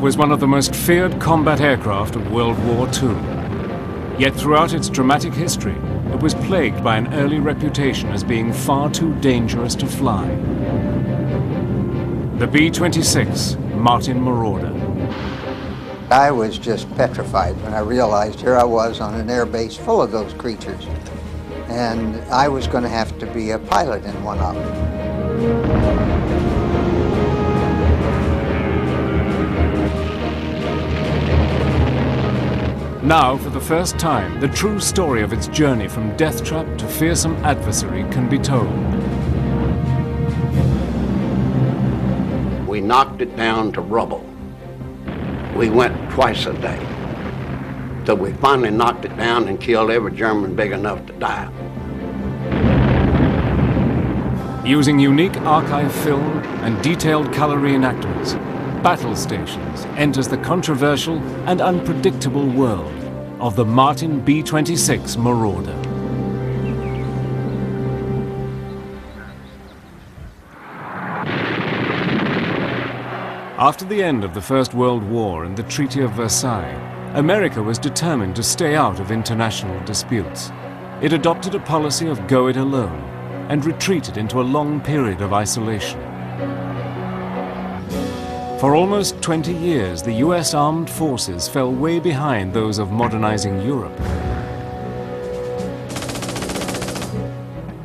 was one of the most feared combat aircraft of World War II. Yet throughout its dramatic history, it was plagued by an early reputation as being far too dangerous to fly. The B-26 Martin Marauder. I was just petrified when I realized here I was on an air base full of those creatures, and I was going to have to be a pilot in one of them. Now, for the first time, the true story of its journey from death trap to fearsome adversary can be told. We knocked it down to rubble. We went twice a day, till we finally knocked it down and killed every German big enough to die. Using unique archive film and detailed color reenactments, Battle Stations enters the controversial and unpredictable world of the Martin B-26 Marauder. After the end of the First World War and the Treaty of Versailles, America was determined to stay out of international disputes. It adopted a policy of go it alone and retreated into a long period of isolation. For almost 20 years, the US armed forces fell way behind those of modernizing Europe.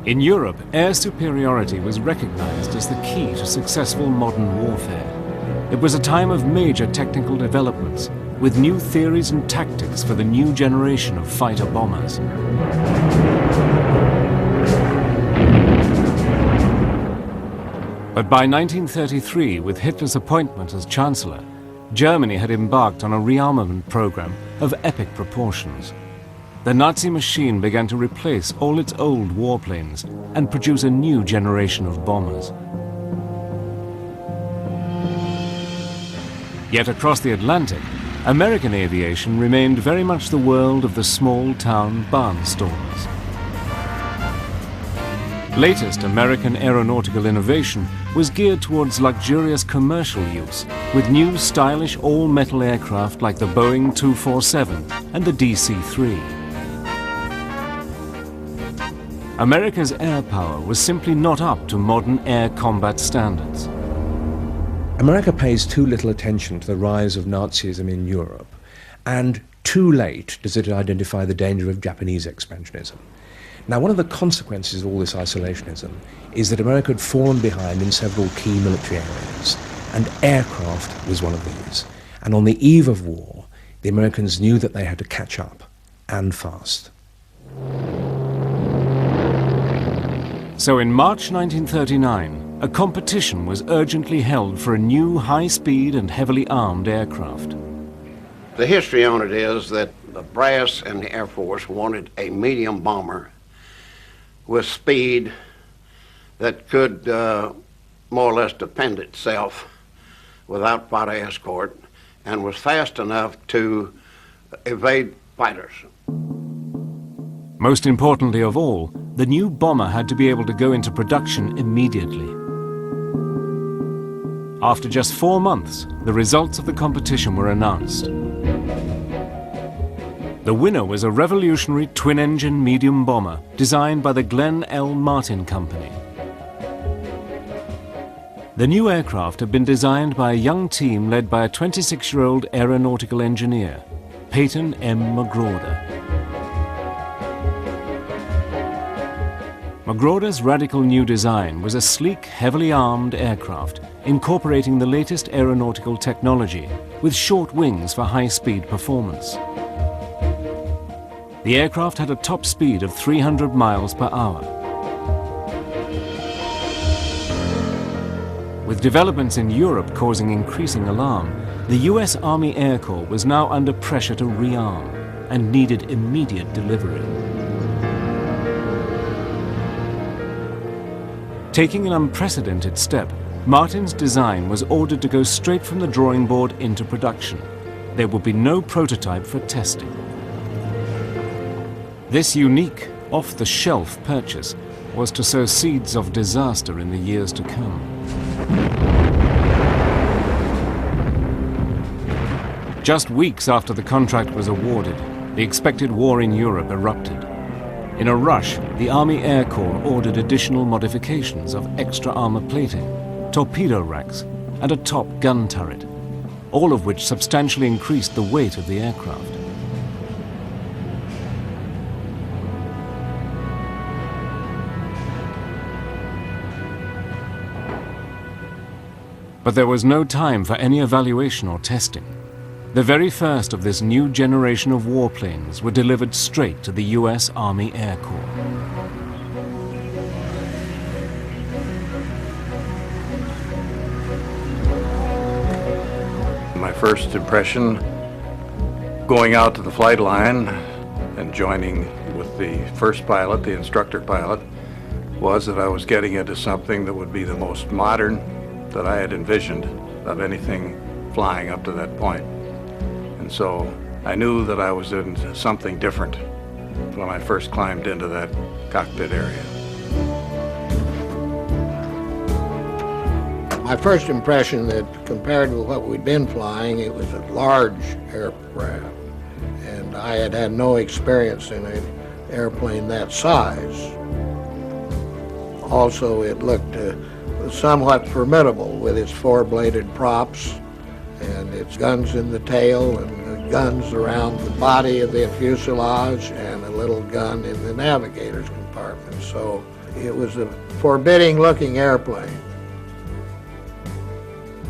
In Europe, air superiority was recognized as the key to successful modern warfare. It was a time of major technical developments, with new theories and tactics for the new generation of fighter bombers. But by 1933, with Hitler's appointment as Chancellor, Germany had embarked on a rearmament program of epic proportions. The Nazi machine began to replace all its old warplanes and produce a new generation of bombers. Yet across the Atlantic, American aviation remained very much the world of the small-town barnstormers. Latest American aeronautical innovation was geared towards luxurious commercial use, with new stylish all-metal aircraft like the Boeing 247 and the DC-3. America's air power was simply not up to modern air combat standards. America pays too little attention to the rise of Nazism in Europe, and too late does it identify the danger of Japanese expansionism. Now, one of the consequences of all this isolationism is that America had fallen behind in several key military areas, and aircraft was one of these. And on the eve of war, the Americans knew that they had to catch up, and fast. So in March 1939, a competition was urgently held for a new high-speed and heavily armed aircraft. The history on it is that the brass and the Air Force wanted a medium bomber with speed that could more or less defend itself without fighter escort, and was fast enough to evade fighters. Most importantly of all, the new bomber had to be able to go into production immediately. After just 4 months, the results of the competition were announced. The winner was a revolutionary twin-engine medium bomber designed by the Glenn L. Martin Company. The new aircraft had been designed by a young team led by a 26-year-old aeronautical engineer, Peyton M. Marauder. Marauder's radical new design was a sleek, heavily armed aircraft incorporating the latest aeronautical technology with short wings for high-speed performance. The aircraft had a top speed of 300 miles per hour. With developments in Europe causing increasing alarm, the US Army Air Corps was now under pressure to rearm and needed immediate delivery. Taking an unprecedented step, Martin's design was ordered to go straight from the drawing board into production. There would be no prototype for testing. This unique, off-the-shelf purchase was to sow seeds of disaster in the years to come. Just weeks after the contract was awarded, the expected war in Europe erupted. In a rush, the Army Air Corps ordered additional modifications of extra armor plating, torpedo racks, and a top gun turret, all of which substantially increased the weight of the aircraft. But there was no time for any evaluation or testing. The very first of this new generation of warplanes were delivered straight to the US Army Air Corps. My first impression going out to the flight line and joining with the first pilot, the instructor pilot, was that I was getting into something that would be the most modern that I had envisioned of anything flying up to that point. And so I knew that I was in something different when I first climbed into that cockpit area. My first impression that compared with what we'd been flying, it was a large aircraft. And I had had no experience in an airplane that size. Also, it looked somewhat formidable with its four-bladed props and its guns in the tail and the guns around the body of the fuselage and a little gun in the navigator's compartment. So it was a forbidding-looking airplane.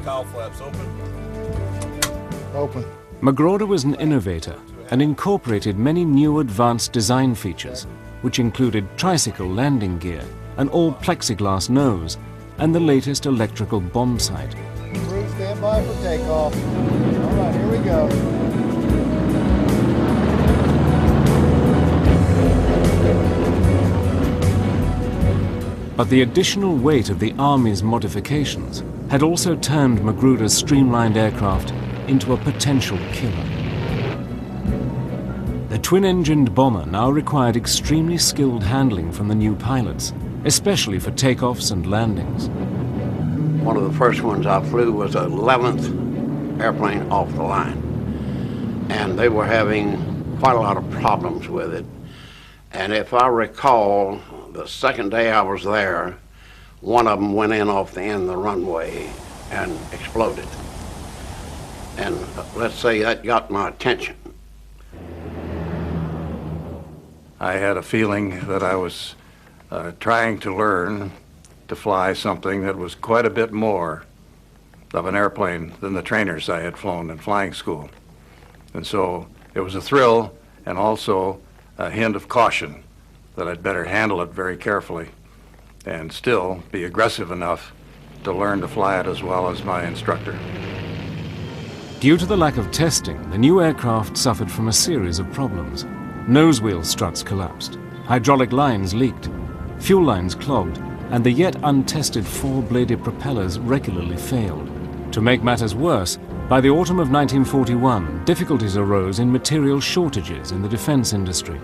Cowl flaps open. Open. Marauder was an innovator and incorporated many new advanced design features, which included tricycle landing gear, an all-plexiglass nose, and the latest electrical bomb sight. Crew, stand by for takeoff. All right, here we go. But the additional weight of the Army's modifications had also turned Marauder's streamlined aircraft into a potential killer. The twin-engined bomber now required extremely skilled handling from the new pilots, especially for takeoffs and landings. One of the first ones I flew was the 11th airplane off the line. And they were having quite a lot of problems with it. And if I recall, the second day I was there, one of them went in off the end of the runway and exploded. And let's say that got my attention. I had a feeling that I was trying to learn to fly something that was quite a bit more of an airplane than the trainers I had flown in flying school. And so it was a thrill and also a hint of caution that I'd better handle it very carefully and still be aggressive enough to learn to fly it as well as my instructor. Due to the lack of testing, the new aircraft suffered from a series of problems. Nose wheel struts collapsed, hydraulic lines leaked, fuel lines clogged, and the yet untested four-bladed propellers regularly failed. To make matters worse, by the autumn of 1941, difficulties arose in material shortages in the defense industry.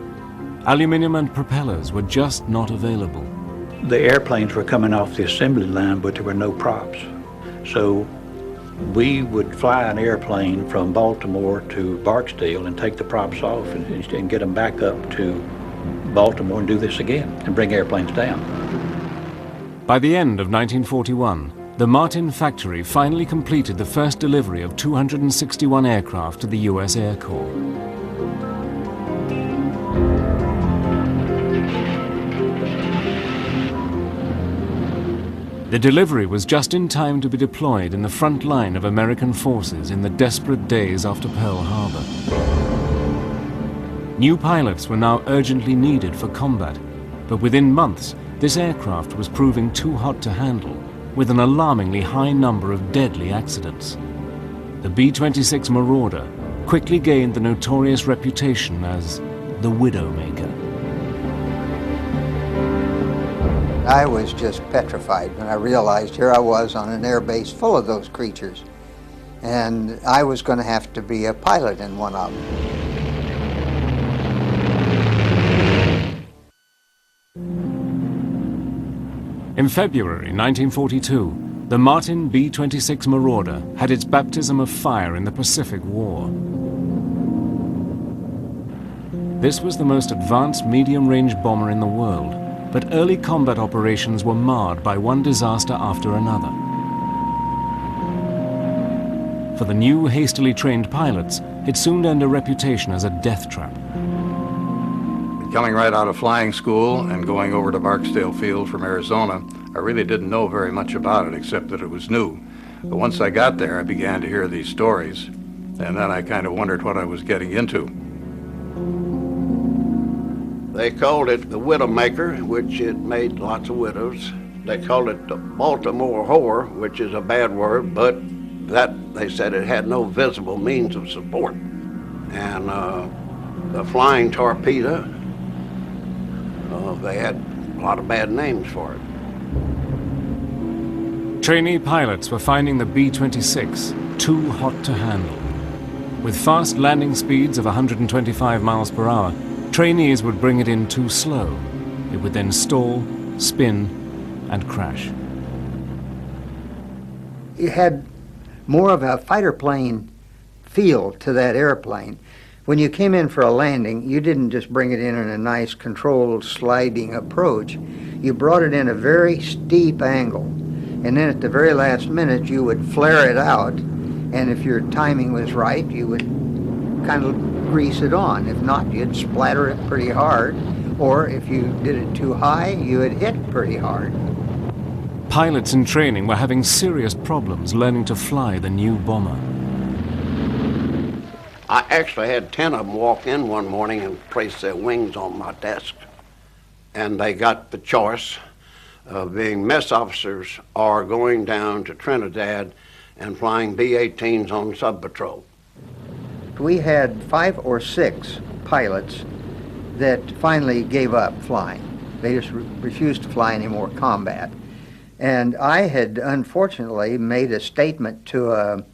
Aluminium and propellers were just not available. The airplanes were coming off the assembly line, but there were no props. So we would fly an airplane from Baltimore to Barksdale and take the props off and get them back up to Baltimore and do this again and bring airplanes down. By the end of 1941, the Martin factory finally completed the first delivery of 261 aircraft to the US Air Corps. The delivery was just in time to be deployed in the front line of American forces in the desperate days after Pearl Harbor. New pilots were now urgently needed for combat, but within months, this aircraft was proving too hot to handle, with an alarmingly high number of deadly accidents. The B26 Marauder quickly gained the notorious reputation as the Widowmaker. I was just petrified when I realized here I was on an air base full of those creatures, and I was going to have to be a pilot in one of them. In February 1942, The Martin B-26 Marauder had its baptism of fire in the Pacific War. This was the most advanced medium-range bomber in the world, but early combat operations were marred by one disaster after another. For the new, hastily trained pilots, it soon earned a reputation as a death trap. Coming right out of flying school and going over to Barksdale Field from Arizona, I really didn't know very much about it except that it was new. But once I got there, I began to hear these stories, and then I kind of wondered what I was getting into. They called it the Widowmaker, which it made lots of widows. They called it the Baltimore whore, which is a bad word, but that, they said, it had no visible means of support. And the flying torpedo, they had a lot of bad names for it. Trainee pilots were finding the B-26 too hot to handle. With fast landing speeds of 125 miles per hour, trainees would bring it in too slow. It would then stall, spin, and crash. You had more of a fighter plane feel to that airplane. When you came in for a landing, you didn't just bring it in a nice controlled sliding approach. You brought it in a very steep angle. And then at the very last minute, you would flare it out. And if your timing was right, you would kind of grease it on. If not, you'd splatter it pretty hard. Or if you did it too high, you would hit pretty hard. Pilots in training were having serious problems learning to fly the new bomber. I actually had 10 of them walk in one morning and place their wings on my desk. And they got the choice of being mess officers or going down to Trinidad and flying B-18s on sub-patrol. We had 5 or 6 pilots that finally gave up flying. They just refused to fly any more combat. And I had unfortunately made a statement to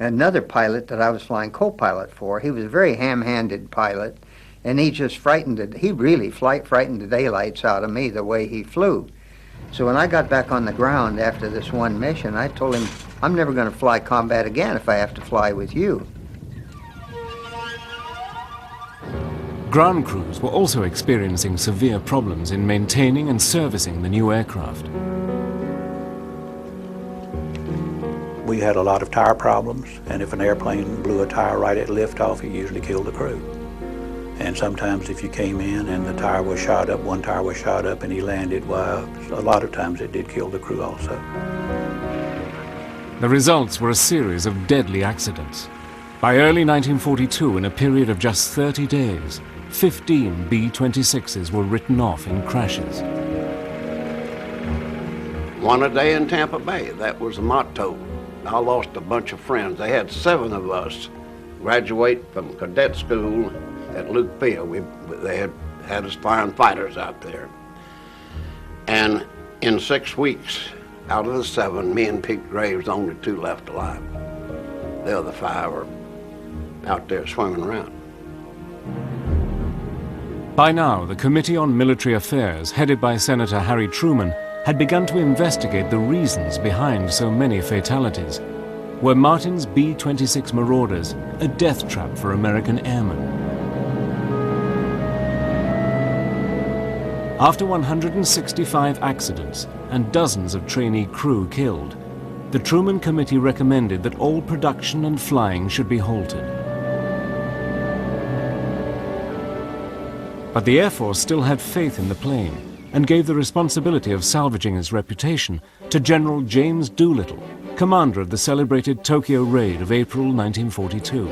another pilot that I was flying co-pilot for. He was a very ham-handed pilot, and he just he really frightened the daylights out of me the way he flew. So when I got back on the ground after this one mission, I told him, I'm never going to fly combat again if I have to fly with you. Ground crews were also experiencing severe problems in maintaining and servicing the new aircraft. We had a lot of tire problems, and if an airplane blew a tire right at liftoff, it usually killed the crew. And sometimes if you came in and the tire was shot up, one tire was shot up and he landed, well, a lot of times it did kill the crew also. The results were a series of deadly accidents. By early 1942, in a period of just 30 days, 15 B-26s were written off in crashes. One a day in Tampa Bay, that was the motto. I lost a bunch of friends. They had 7 of us graduate from cadet school at Luke Field. They had us flying fighters out there. And in 6 weeks, out of the 7, me and Pete Graves, only 2 left alive. The other 5 are out there swimming around. By now, the Committee on Military Affairs, headed by Senator Harry Truman, had begun to investigate the reasons behind so many fatalities. Were Martin's B-26 Marauders a death trap for American airmen? After 165 accidents and dozens of trainee crew killed, the Truman Committee recommended that all production and flying should be halted. But the Air Force still had faith in the plane and gave the responsibility of salvaging its reputation to General James Doolittle, commander of the celebrated Tokyo raid of April 1942.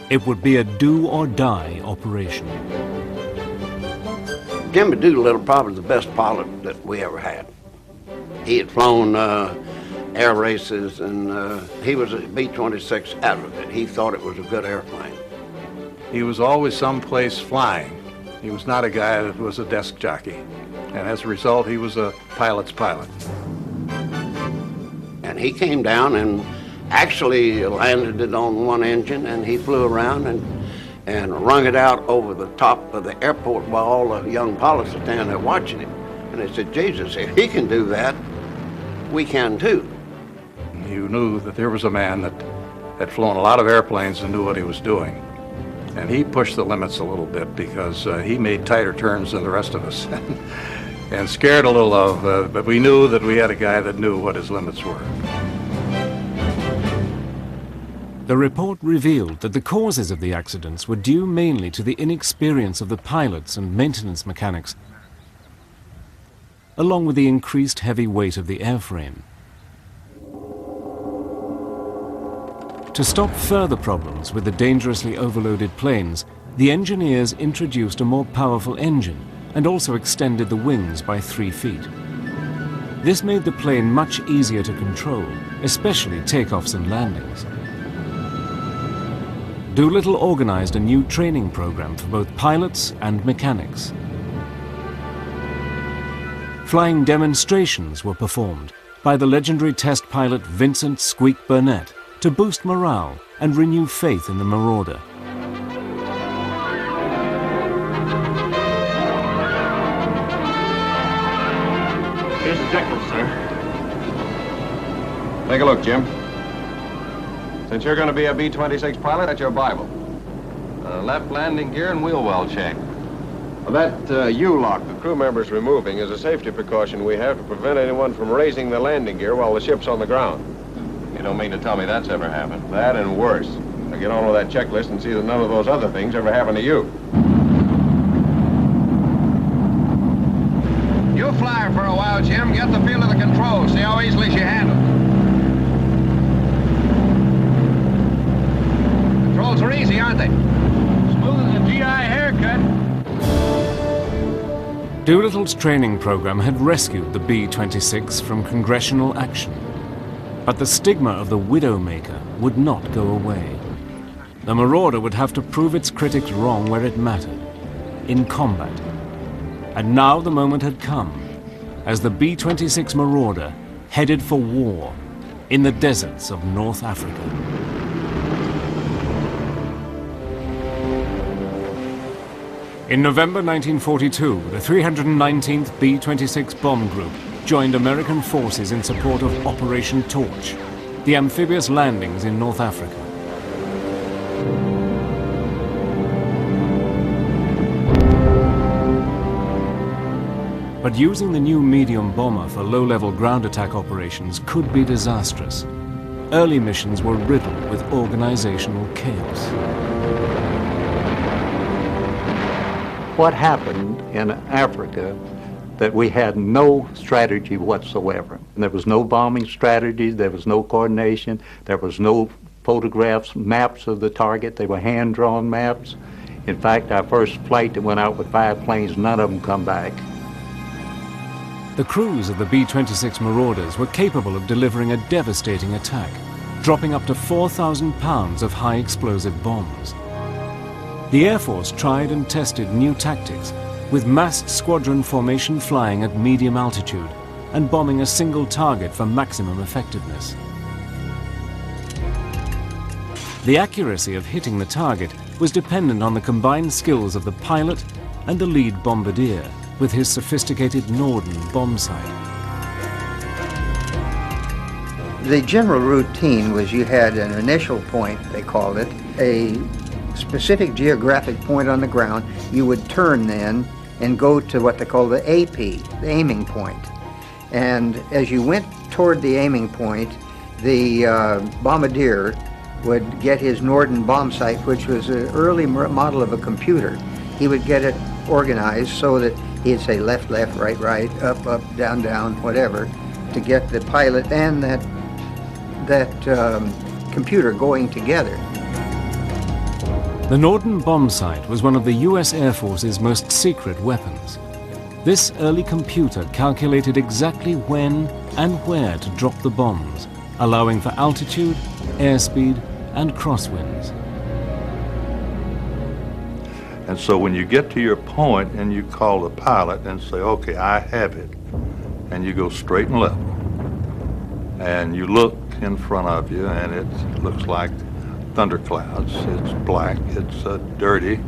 It would be a do-or-die operation. Jimmy Doolittle probably the best pilot that we ever had. He had flown air races, and he was a B-26 advocate. He thought it was a good airplane. He was always someplace flying. He was not a guy that was a desk jockey. And as a result, he was a pilot's pilot. And he came down and actually landed it on one engine, and he flew around and wrung it out over the top of the airport while all the young pilots were standing there watching him. And they said, Jesus, if he can do that, we can too. You knew that there was a man that had flown a lot of airplanes and knew what he was doing. And he pushed the limits a little bit because he made tighter turns than the rest of us and scared a little of, but we knew that we had a guy that knew what his limits were. The report revealed that the causes of the accidents were due mainly to the inexperience of the pilots and maintenance mechanics, along with the increased heavy weight of the airframe. To stop further problems with the dangerously overloaded planes, the engineers introduced a more powerful engine and also extended the wings by 3 feet. This made the plane much easier to control, especially takeoffs and landings. Doolittle organized a new training program for both pilots and mechanics. Flying demonstrations were performed by the legendary test pilot Vincent Squeak Burnett to boost morale and renew faith in the Marauder. Here's the checklist, sir. Take a look, Jim. Since you're going to be a B-26 pilot, that's your Bible. Left landing gear and wheel well check. Well, that U-lock the crew member's removing is a safety precaution we have to prevent anyone from raising the landing gear while the ship's on the ground. You don't mean to tell me that's ever happened? That and worse. Now get on with that checklist and see that none of those other things ever happen to you. You fly her for a while, Jim. Get the feel of the controls. See how easily she handles. Controls are easy, aren't they? Smooth as a GI haircut. Doolittle's training program had rescued the B-26 from congressional action. But the stigma of the Widowmaker would not go away. The Marauder would have to prove its critics wrong where it mattered, in combat. And now the moment had come, as the B-26 Marauder headed for war in the deserts of North Africa. In November 1942, the 319th B-26 Bomb Group joined American forces in support of Operation Torch, the amphibious landings in North Africa. But using the new medium bomber for low-level ground attack operations could be disastrous. Early missions were riddled with organizational chaos. What happened in Africa that we had no strategy whatsoever. There was no bombing strategy, there was no coordination, there was no photographs, maps of the target. They were hand-drawn maps. In fact, our first flight that went out with 5 planes, none of them come back. The crews of the B-26 Marauders were capable of delivering a devastating attack, dropping up to 4,000 pounds of high-explosive bombs. The Air Force tried and tested new tactics, with massed squadron formation flying at medium altitude and bombing a single target for maximum effectiveness. The accuracy of hitting the target was dependent on the combined skills of the pilot and the lead bombardier with his sophisticated Norden bomb sight. The general routine was you had an initial point, they called it, a specific geographic point on the ground. You would turn then and go to what they call the AP, the aiming point. And as you went toward the aiming point, the bombardier would get his Norden bomb sight, which was an early model of a computer. He would get it organized so that he'd say left, left, right, right, up, up, down, down, whatever, to get the pilot and that computer going together. The Norden bomb sight was one of the US Air Force's most secret weapons. This early computer calculated exactly when and where to drop the bombs, allowing for altitude, airspeed, and crosswinds. And so when you get to your point and you call the pilot and say, okay, I have it, and you go straight and level, and you look in front of you and it looks like thunderclouds, it's black, it's dirty,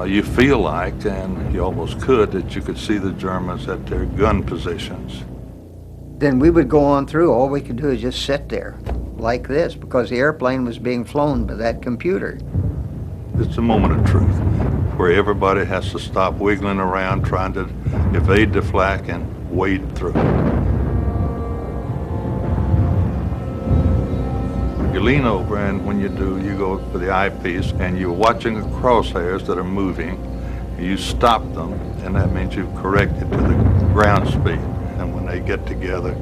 you feel like, and you almost could, that you could see the Germans at their gun positions. then we would go on through. All we could do is just sit there like this because the airplane was being flown by that computer. It's a moment of truth where everybody has to stop wiggling around trying to evade the flak and wade through. You lean over, and when you do, you go for the eyepiece and you're watching the crosshairs that are moving. You stop them, and that means you've corrected to the ground speed. And when they get together,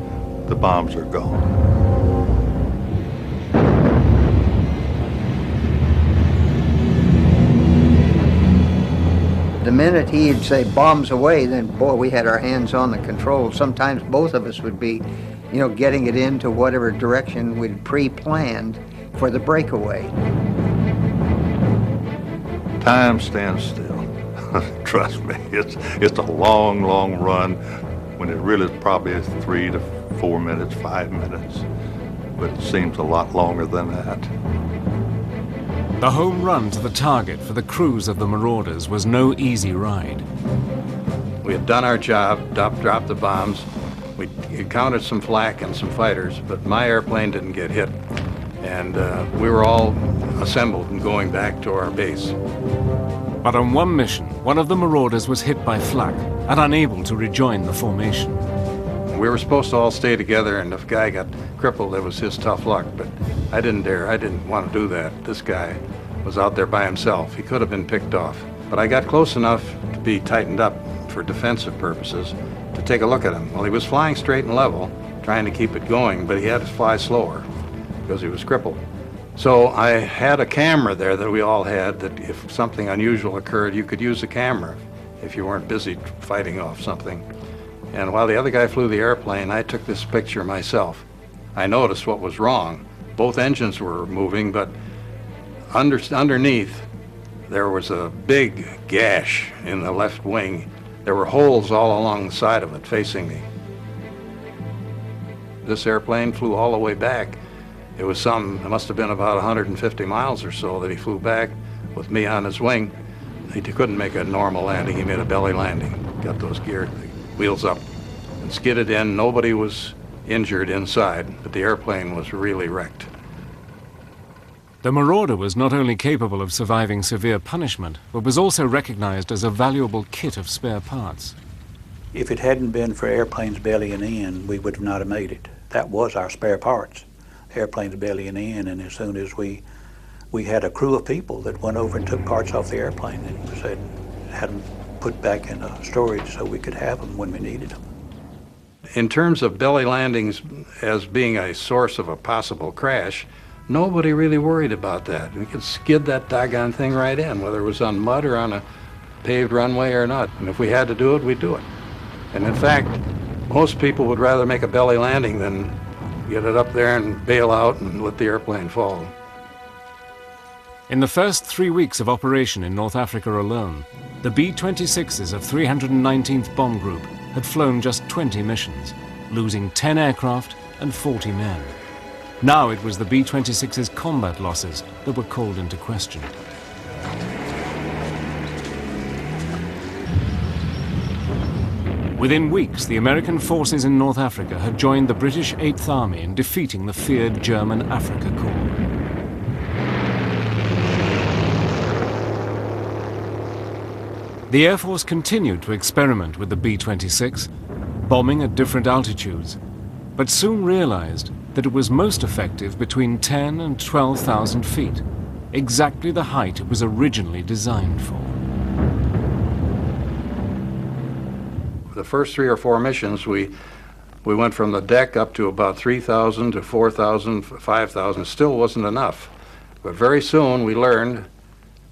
the bombs are gone. The minute he'd say bombs away, then boy, we had our hands on the controls. Sometimes both of us would be, you know, getting it into whatever direction we'd pre-planned for the breakaway. Time stands still. Trust me, it's a long, long run when it really is probably 3 to 4 minutes, 5 minutes, but it seems a lot longer than that. The home run to the target for the crews of the Marauders was no easy ride. We had done our job, dropped the bombs. We encountered some flak and some fighters, but my airplane didn't get hit. And we were all assembled and going back to our base. But on one mission, one of the Marauders was hit by flak and unable to rejoin the formation. We were supposed to all stay together, and if a guy got crippled, it was his tough luck, but I didn't dare. I didn't want to do that. This guy was out there by himself. He could have been picked off. But I got close enough to be tightened up for defensive purposes to take a look at him. Well, he was flying straight and level, trying to keep it going, but he had to fly slower because he was crippled. So I had a camera there that we all had, that if something unusual occurred, you could use the camera if you weren't busy fighting off something. And while the other guy flew the airplane, I took this picture myself. I noticed what was wrong. Both engines were moving, but underneath there was a big gash in the left wing. There were holes all along the side of it facing me. This airplane flew all the way back. It must have been about 150 miles or so that he flew back with me on his wing. He couldn't make a normal landing. He made a belly landing. Got those wheels up and skidded in. Nobody was injured inside, but the airplane was really wrecked. The Marauder was not only capable of surviving severe punishment, but was also recognized as a valuable kit of spare parts. If it hadn't been for airplanes bellying in, we would not have made it. That was our spare parts, airplanes bellying in, and as soon as we had a crew of people that went over and took parts off the airplane and said, had them put back in storage so we could have them when we needed them. In terms of belly landings as being a source of a possible crash, nobody really worried about that. We could skid that doggone thing right in, whether it was on mud or on a paved runway or not. And if we had to do it, we'd do it. And in fact, most people would rather make a belly landing than get it up there and bail out and let the airplane fall. In the first 3 weeks of operation in North Africa alone, the B-26s of 319th Bomb Group had flown just 20 missions, losing 10 aircraft and 40 men. Now it was the B-26's combat losses that were called into question. Within weeks, the American forces in North Africa had joined the British 8th Army in defeating the feared German Afrika Korps. The Air Force continued to experiment with the B-26, bombing at different altitudes, but soon realized that it was most effective between 10 and 12,000 feet, exactly the height it was originally designed for. The first 3 or 4 missions, we went from the deck up to about 3,000 to 4,000, 5,000. Still wasn't enough. But very soon we learned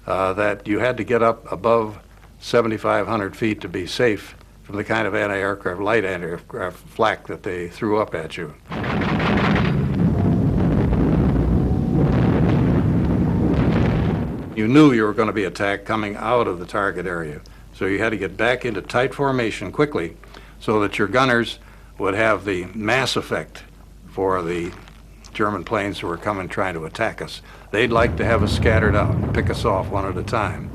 that you had to get up above 7,500 feet to be safe from the kind of anti-aircraft, light anti-aircraft flak that they threw up at you. You knew you were going to be attacked coming out of the target area. So you had to get back into tight formation quickly so that your gunners would have the mass effect for the German planes who were coming trying to attack us. They'd like to have us scattered out and pick us off one at a time.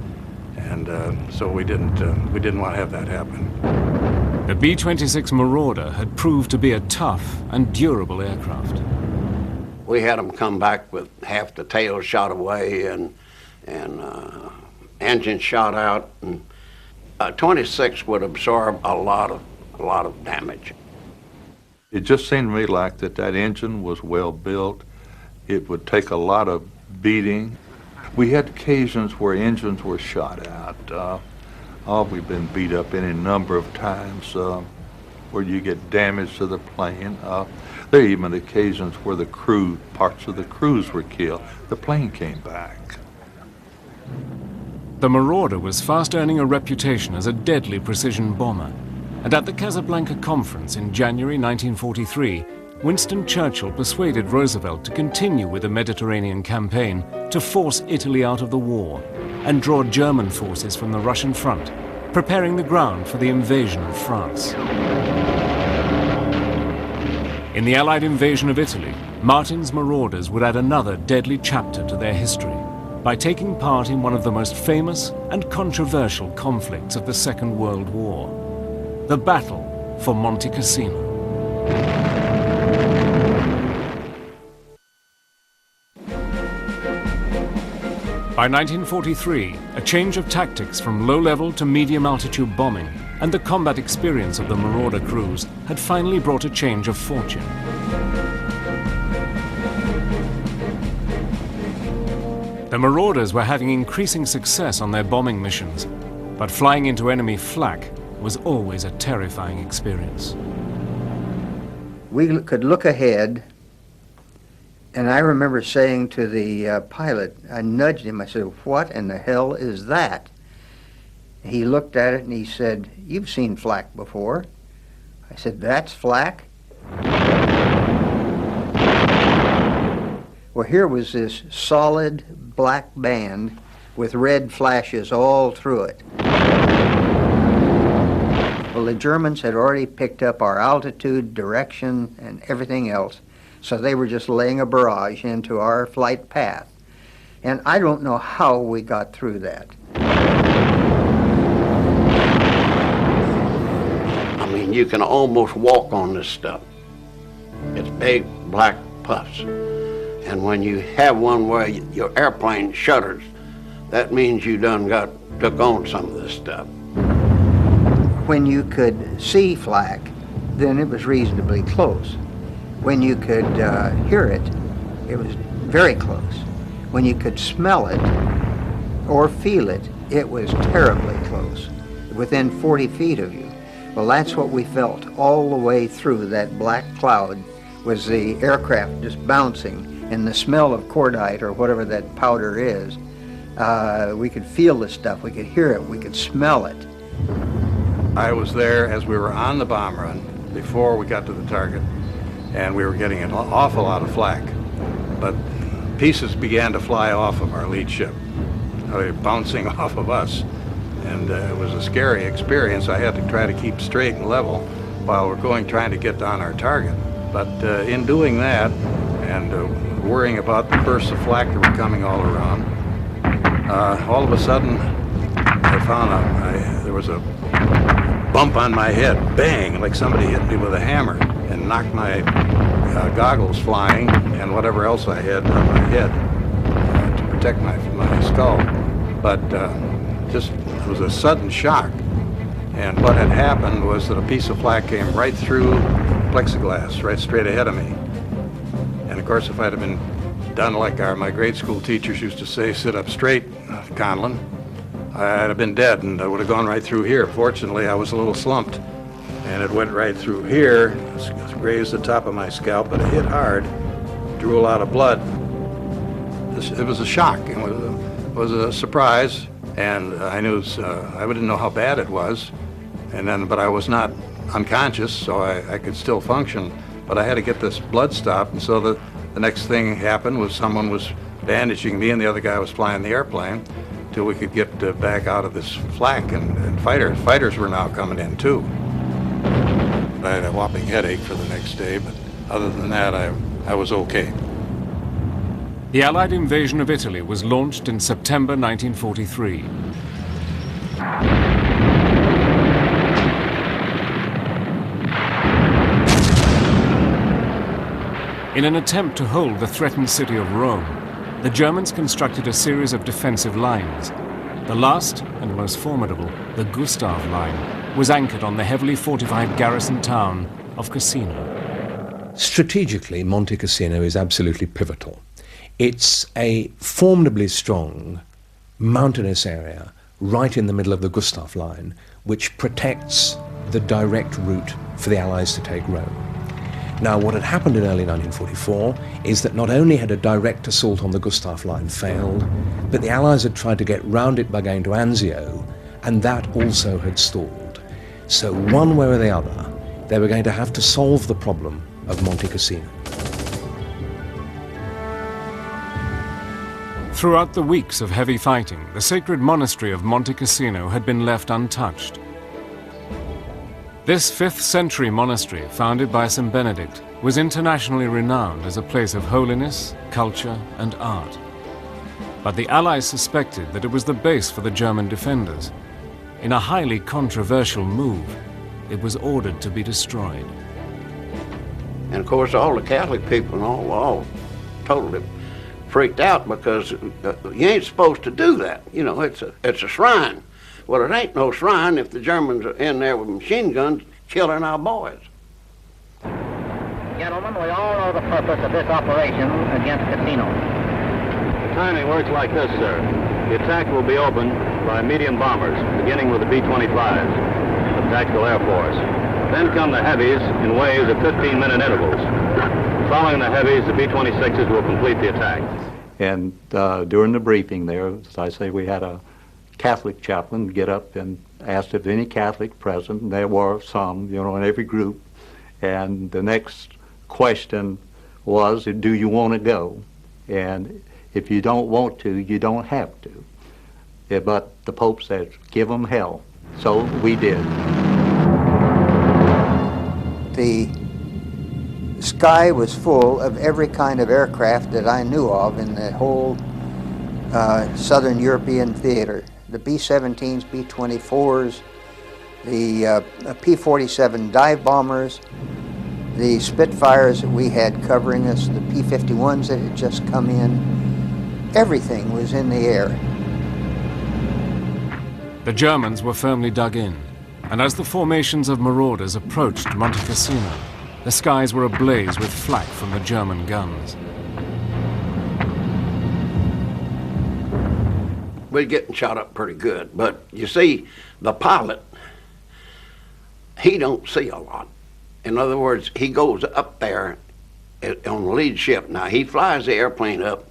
And so we didn't want to have that happen. The B26 Marauder had proved to be a tough and durable aircraft. We had them come back with half the tail shot away and engine shot out. And 26 would absorb a lot of damage. It just seemed to me like that engine was well built. It would take a lot of beating. We had occasions where engines were shot out. We've been beat up any number of times where you get damage to the plane. There are even occasions where parts of the crews were killed. The plane came back. The Marauder was fast earning a reputation as a deadly precision bomber. And at the Casablanca Conference in January 1943, Winston Churchill persuaded Roosevelt to continue with the Mediterranean campaign to force Italy out of the war and draw German forces from the Russian front, preparing the ground for the invasion of France. In the Allied invasion of Italy, Martin's Marauders would add another deadly chapter to their history by taking part in one of the most famous and controversial conflicts of the Second World War, the battle for Monte Cassino. By 1943, a change of tactics from low-level to medium-altitude bombing and the combat experience of the Marauder crews had finally brought a change of fortune. The Marauders were having increasing success on their bombing missions, but flying into enemy flak was always a terrifying experience. We could look ahead, and I remember saying to the pilot, I nudged him, I said, "What in the hell is that?" He looked at it and he said, "You've seen flak before." I said, "That's flak?" Well, here was this solid black band with red flashes all through it. Well, the Germans had already picked up our altitude, direction, and everything else, so they were just laying a barrage into our flight path. And I don't know how we got through that. I mean, you can almost walk on this stuff. It's big black puffs. And when you have one where your airplane shudders, that means you done took on some of this stuff. When you could see flak, then it was reasonably close. When you could hear it, it was very close. When you could smell it or feel it, it was terribly close, within 40 feet of you. Well, that's what we felt all the way through that black cloud, was the aircraft just bouncing, and the smell of cordite or whatever that powder is. We could feel the stuff, we could hear it, we could smell it. I was there as we were on the bomb run before we got to the target, and we were getting an awful lot of flak. But pieces began to fly off of our lead ship. They were bouncing off of us, and it was a scary experience. I had to try to keep straight and level while we're trying to get on our target. But in doing that, and worrying about the bursts of flak that were coming all around, all of a sudden I found there was a bump on my head, bang, like somebody hit me with a hammer and knocked my goggles flying and whatever else I had on my head to protect my skull. But it was a sudden shock. And what had happened was that a piece of flak came right through plexiglass, right straight ahead of me. And of course, if I'd have been done like my grade school teachers used to say, sit up straight, Conlon, I'd have been dead, and I would have gone right through here. Fortunately, I was a little slumped, and it went right through here, grazed the top of my scalp, but it hit hard, drew a lot of blood. It was a shock. It was a surprise, and I didn't know how bad it was, but I was not unconscious, so I could still function, but I had to get this blood stopped, and so the next thing happened was someone was bandaging me, and the other guy was flying the airplane till we could get back out of this flak, and fighters were now coming in too. I had a whopping headache for the next day, but other than that, I was okay. The Allied invasion of Italy was launched in September 1943. In an attempt to hold the threatened city of Rome, the Germans constructed a series of defensive lines. The last and most formidable, the Gustav Line, was anchored on the heavily fortified garrison town of Cassino. Strategically, Monte Cassino is absolutely pivotal. It's a formidably strong mountainous area right in the middle of the Gustav Line, which protects the direct route for the Allies to take Rome. Now, what had happened in early 1944 is that not only had a direct assault on the Gustav Line failed, but the Allies had tried to get round it by going to Anzio, and that also had stalled. So one way or the other, they were going to have to solve the problem of Monte Cassino. Throughout the weeks of heavy fighting, the sacred monastery of Monte Cassino had been left untouched. This 5th century monastery, founded by St. Benedict, was internationally renowned as a place of holiness, culture, and art. But the Allies suspected that it was the base for the German defenders. In a highly controversial move, it was ordered to be destroyed. And of course, all the Catholic people and all totally freaked out because you ain't supposed to do that. You know, it's a shrine. Well, it ain't no shrine if the Germans are in there with machine guns killing our boys. Gentlemen, we all know the purpose of this operation against Cassino. The timing works like this, sir. The attack will be opened by medium bombers, beginning with the B-25s, the Tactical Air Force. Then come the heavies in waves of 15-minute intervals. Following the heavies, the B-26s will complete the attack. And during the briefing there, as I say, we had a Catholic chaplain get up and asked if any Catholic present, and there were some, you know, in every group. And the next question was, do you want to go? And if you don't want to, you don't have to. Yeah, but the Pope said, give them hell. So we did. The sky was full of every kind of aircraft that I knew of in the whole Southern European theater. The B-17s, B-24s, the P-47 dive bombers, the Spitfires that we had covering us, the P-51s that had just come in. Everything was in the air. The Germans were firmly dug in, and as the formations of marauders approached Monte Cassino, the skies were ablaze with flak from the German guns. We're getting shot up pretty good, but you see, the pilot, he don't see a lot. In other words, he goes up there on the lead ship. Now, he flies the airplane up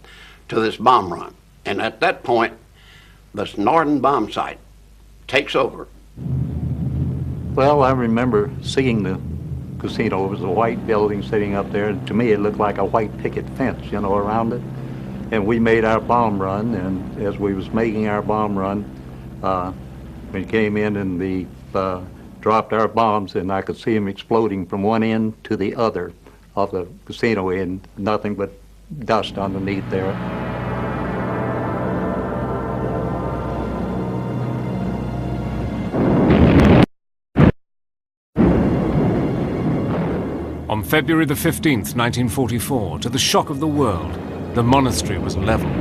to this bomb run, and at that point, this Norden bomb site takes over. Well, I remember seeing the casino. It was a white building sitting up there, and to me it looked like a white picket fence, you know, around it. And we made our bomb run, and as we was making our bomb run, we came in and we dropped our bombs, and I could see them exploding from one end to the other of the casino, and nothing but dust underneath there. On February the 15th, 1944, to the shock of the world, the monastery was leveled.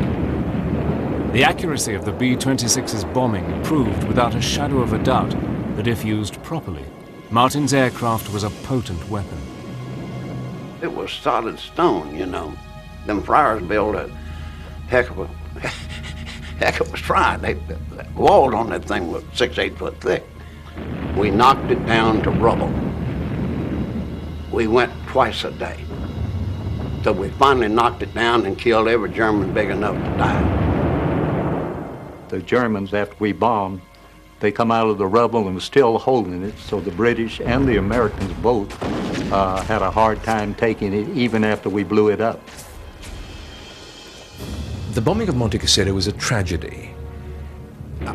The accuracy of the B-26's bombing proved without a shadow of a doubt that if used properly, Martin's aircraft was a potent weapon. It was solid stone, you know. Them friars built a heck of a shrine. They walled on that thing was 6-8 foot thick. We knocked it down to rubble. We went twice a day. So we finally knocked it down and killed every German big enough to die. The Germans, after we bombed, they come out of the rubble and were still holding it, so the British and the Americans both had a hard time taking it, even after we blew it up. The bombing of Monte Cassino was a tragedy.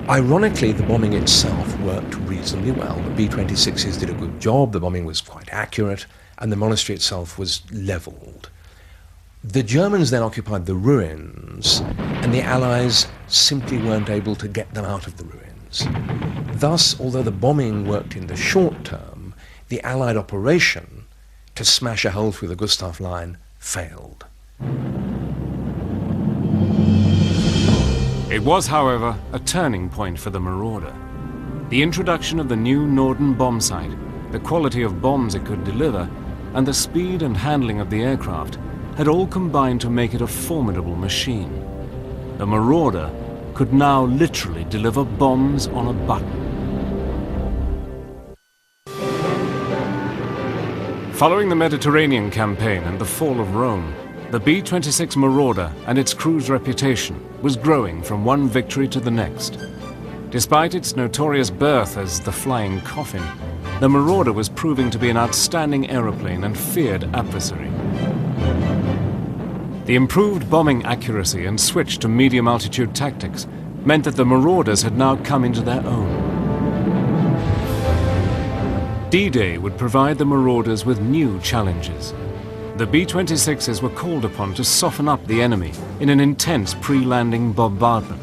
Ironically, the bombing itself worked reasonably well. The B-26s did a good job, the bombing was quite accurate, and the monastery itself was leveled. The Germans then occupied the ruins, and the Allies simply weren't able to get them out of the ruins. Thus, although the bombing worked in the short term, the Allied operation to smash a hole through the Gustav Line failed. It was, however, a turning point for the Marauder. The introduction of the new Norden bomb sight, the quality of bombs it could deliver, and the speed and handling of the aircraft had all combined to make it a formidable machine. The Marauder could now literally deliver bombs on a button. Following the Mediterranean campaign and the fall of Rome, the B-26 Marauder and its crew's reputation was growing from one victory to the next. Despite its notorious birth as the flying coffin, the Marauder was proving to be an outstanding aeroplane and feared adversary. The improved bombing accuracy and switch to medium-altitude tactics meant that the Marauders had now come into their own. D-Day would provide the Marauders with new challenges. The B-26s were called upon to soften up the enemy in an intense pre-landing bombardment.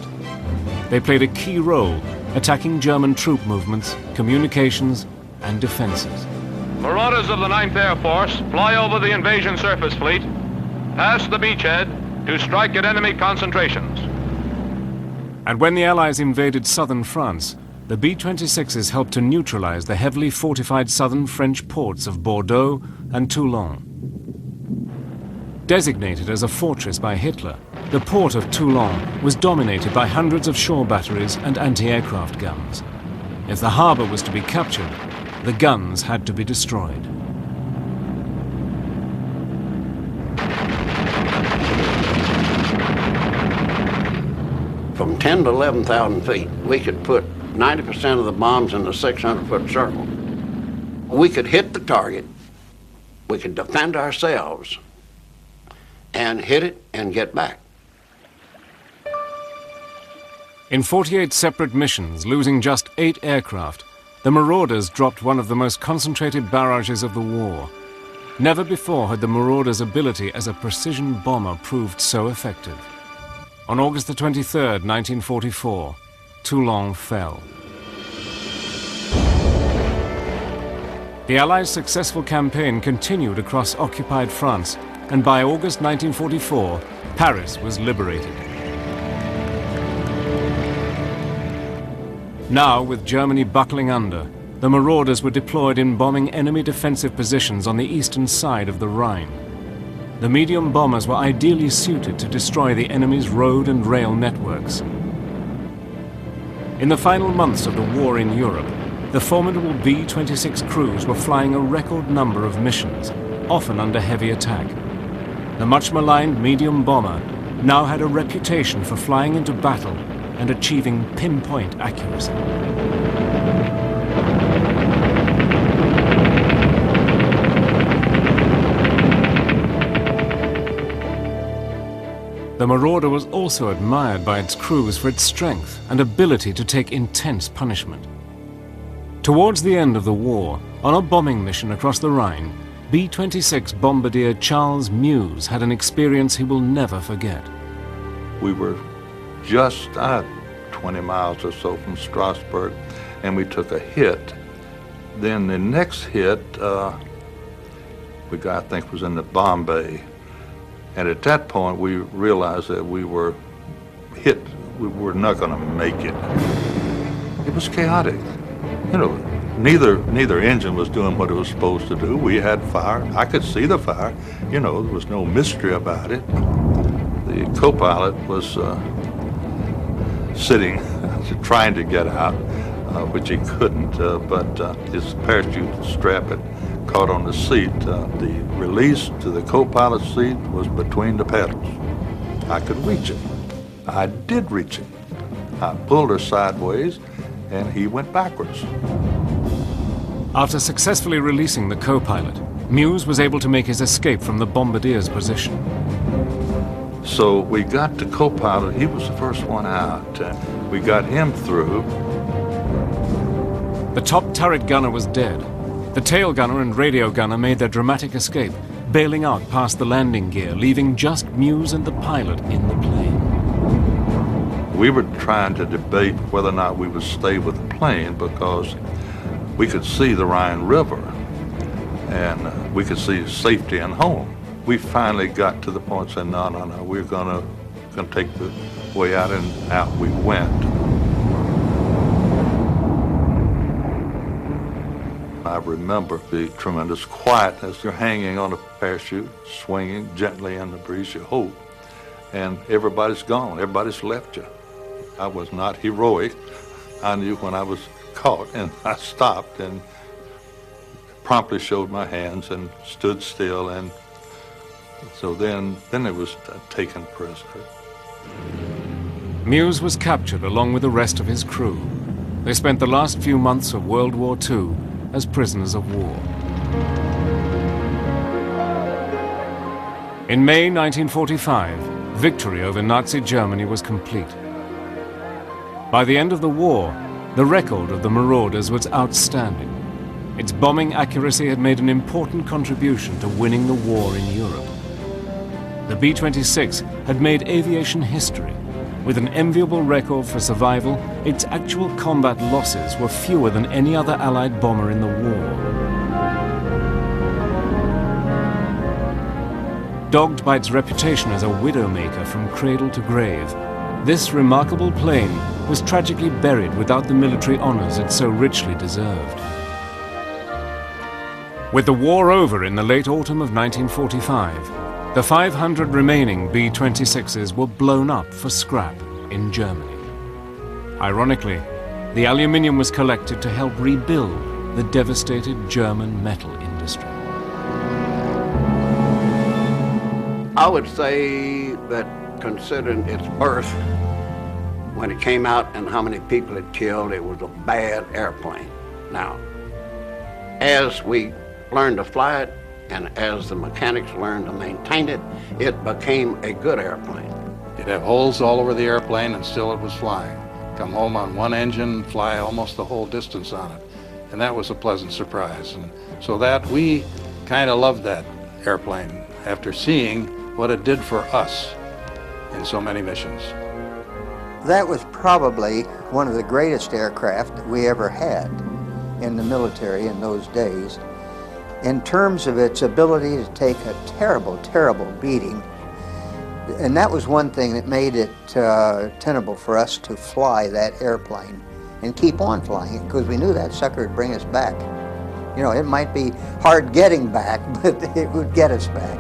They played a key role attacking German troop movements, communications, and defenses. Marauders of the 9th Air Force fly over the invasion surface fleet, past the beachhead to strike at enemy concentrations. And when the Allies invaded southern France, the B-26s helped to neutralize the heavily fortified southern French ports of Bordeaux and Toulon. Designated as a fortress by Hitler, the port of Toulon was dominated by hundreds of shore batteries and anti-aircraft guns. If the harbor was to be captured, the guns had to be destroyed. From 10 to 11,000 feet, we could put 90% of the bombs in a 600-foot circle. We could hit the target, we could defend ourselves, and hit it and get back. In 48 separate missions, losing just 8 aircraft, the Marauders dropped one of the most concentrated barrages of the war. Never before had the Marauders' ability as a precision bomber proved so effective. On August the 23rd, 1944, Toulon fell. The Allies' successful campaign continued across occupied France, and by August 1944, Paris was liberated. Now, with Germany buckling under, the Marauders were deployed in bombing enemy defensive positions on the eastern side of the Rhine. The medium bombers were ideally suited to destroy the enemy's road and rail networks. In the final months of the war in Europe, the formidable B-26 crews were flying a record number of missions, often under heavy attack. The much-maligned medium bomber now had a reputation for flying into battle and achieving pinpoint accuracy. The Marauder was also admired by its crews for its strength and ability to take intense punishment. Towards the end of the war, on a bombing mission across the Rhine, B-26 bombardier Charles Meuse had an experience he will never forget. We were just 20 miles or so from Strasbourg, and we took a hit. Then the next hit, we got, I think, was in the Bombay. And at that point, we realized that we were hit. We were not going to make it. It was chaotic. You know, neither engine was doing what it was supposed to do. We had fire. I could see the fire. You know, there was no mystery about it. The co-pilot was sitting, trying to get out, which he couldn't, but his parachute strap had caught on the seat. The release to the co-pilot's seat was between the pedals. I could reach it. I did reach it. I pulled her sideways, and he went backwards. After successfully releasing the co-pilot, Meuse was able to make his escape from the bombardier's position. So we got the co-pilot. He was the first one out. We got him through. The top turret gunner was dead. The tail gunner and radio gunner made their dramatic escape, bailing out past the landing gear, leaving just Meuse and the pilot in the plane. We were trying to debate whether or not we would stay with the plane because we could see the Rhine River and we could see safety and home. we finally got to the point saying, no, we're gonna take the way out, and out we went. I remember the tremendous quiet as you're hanging on a parachute, swinging gently in the breeze, you hope, and everybody's gone, everybody's left you. I was not heroic. I knew when I was caught, and I stopped and promptly showed my hands and stood still, and so then it was taken prisoner. Muse was captured along with the rest of his crew. They spent the last few months of World War II as prisoners of war. In May 1945, victory over Nazi Germany was complete. By the end of the war, the record of the Marauders was outstanding. Its bombing accuracy had made an important contribution to winning the war in Europe. The B-26 had made aviation history. With an enviable record for survival, its actual combat losses were fewer than any other Allied bomber in the war. Dogged by its reputation as a Widowmaker from cradle to grave, this remarkable plane was tragically buried without the military honors it so richly deserved. With the war over in the late autumn of 1945, the 500 remaining B-26s were blown up for scrap in Germany. Ironically, the aluminium was collected to help rebuild the devastated German metal industry. I would say that considering its birth, when it came out and how many people it killed, it was a bad airplane. Now, as we learned to fly it, and as the mechanics learned to maintain it, it became a good airplane. You'd have holes all over the airplane and still it was flying. Come home on one engine, fly almost the whole distance on it. And that was a pleasant surprise. And so that we kind of loved that airplane after seeing what it did for us in so many missions. That was probably one of the greatest aircraft that we ever had in the military in those days. In terms of its ability to take a terrible, terrible beating. And that was one thing that made it tenable for us to fly that airplane and keep on flying it, because we knew that sucker would bring us back. You know, it might be hard getting back, but it would get us back.